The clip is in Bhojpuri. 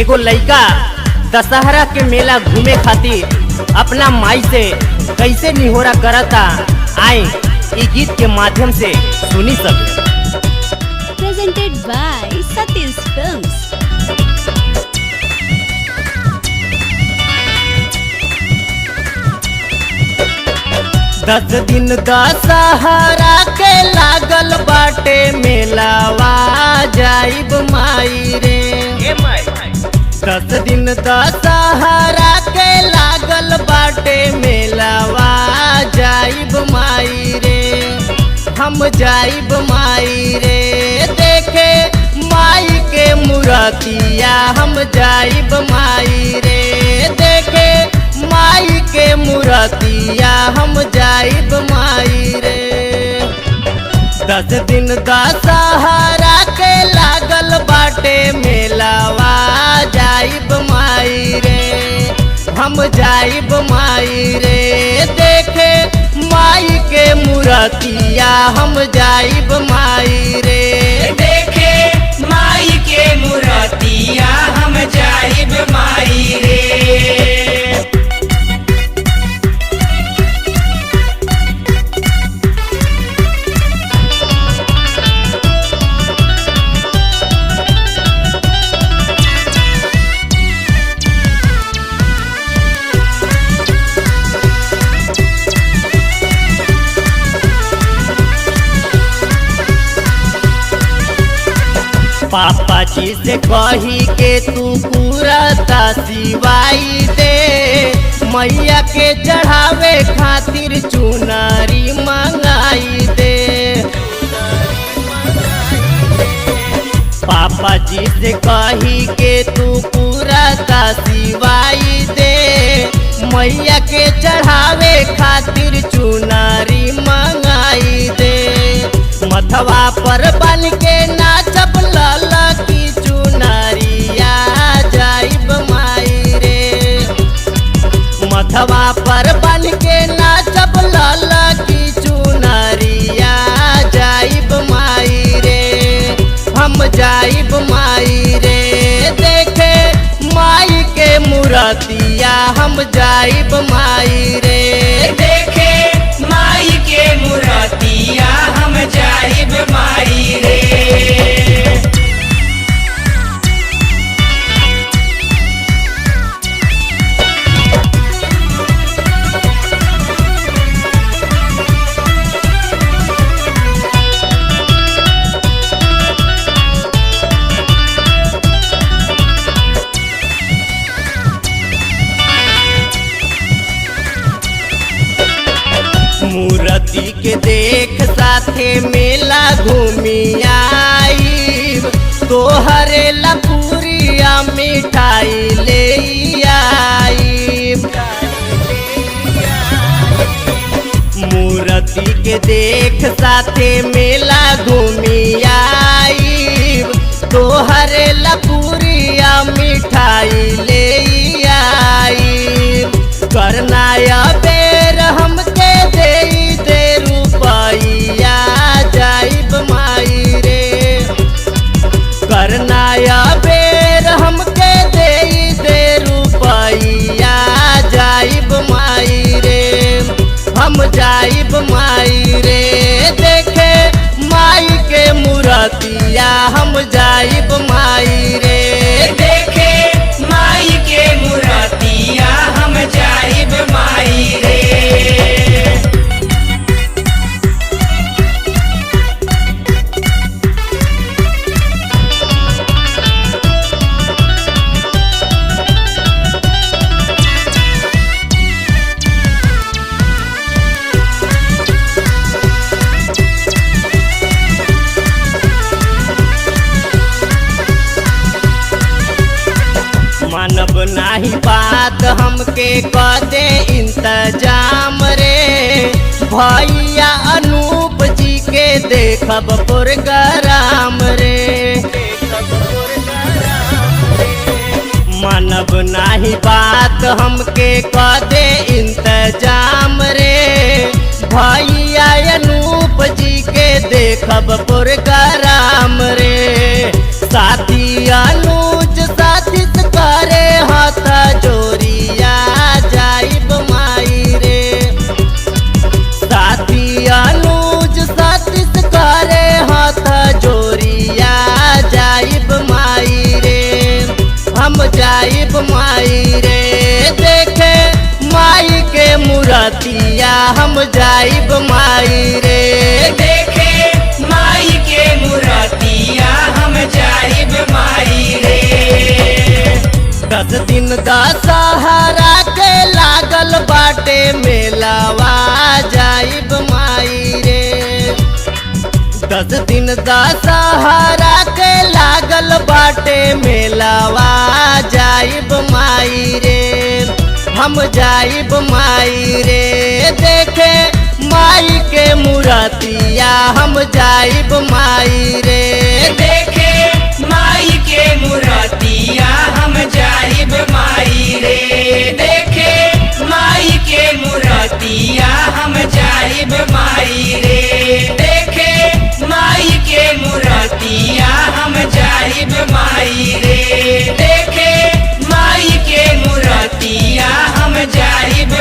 एगो लइका दशहरा के मेला घूमे खातिर अपना माई से कैसे निहोरा करता, आए ई गीत के माध्यम से सुनी सब। Presented by Satish Films. दस दिन दशहरा के लागल बाटे मेलावा जाइब माई रे। 10 दिन दशहरा के लागल बाटे मेलावा जाइब माई रे। हम जाइब माई रे देखे माई के मूर्तिया, हम जाइब माई रे देखे माई के मूर्तिया, हम जाइब माई रे। 10 दिन दशहरा के लागल बाटे मेलावा जाइब माई रे। हम जाइब माई रे देखे माई के मूर्तिया, हम जाइब माई रे देखे माई के मूर्तिया, हम जाइब माई रे। पापा जी से कही के तू पूरा सिवाई दे, मैया के चढ़ावे खातिर चुनरी मंगाई दे। पापा जी से कही के तू पूरा सिवाई दे, मैया के चढ़ावे खातिर चुनरी मंगाई दे। मथवा पर बन के नाचब लाला की चुनरिया, जाइब माई रे। मथवा पर बन के नाचब लाला की चुनरिया, जाइब माई रे। हम जाइब माई रे देखे माई के मूर्तिया, हम जाइब माई रे देखे माई के मूर्तिया, हम जाइब माई रे। मूर्ति के देख साथे मेला घूमी आई, तोहरे लपूरिया मिठाई ले आई। मूर्ति के देख साथे मेला घूमी आई, तोहरे लपूरिया मिठाई ले आई। करना या बेर हमके दे रुपैया, जाइब माई रे। करना या बेर हमके दे रुपैया, जाइब माई रे। हम जाइब माई रे देखे माई के मूर्तिया, हम जाइब माई रे देखे माई के मूर्तिया, हम जाइब माई रे। मानब नाही बात हमके कदे इंतजाम रे। भैया अनूप जी के देखब प्रोग्राम रे। मानब नाही बात हमके कदे इंतजाम रे। भैया अनूप जी के देखब प्रोग्राम रे। साथी अनुज साथी दिन दशहरा के लागल बाटे मेलावा जाइब माई रे। 10 दिन दशहरा के लागल बाटे मेलावा जाइब माई रे। हम जाइब माई रे देखे माई के मूर्तिया हम जाइब माई रे। देखे माई के मूर्तिया हम जाइब माई रे। देखे माई के मूर्तिया हम जाइब माई रे। देखे माई के मूर्तिया हम जाइब माई रे। देखे माई के मूर्तिया हम जाइब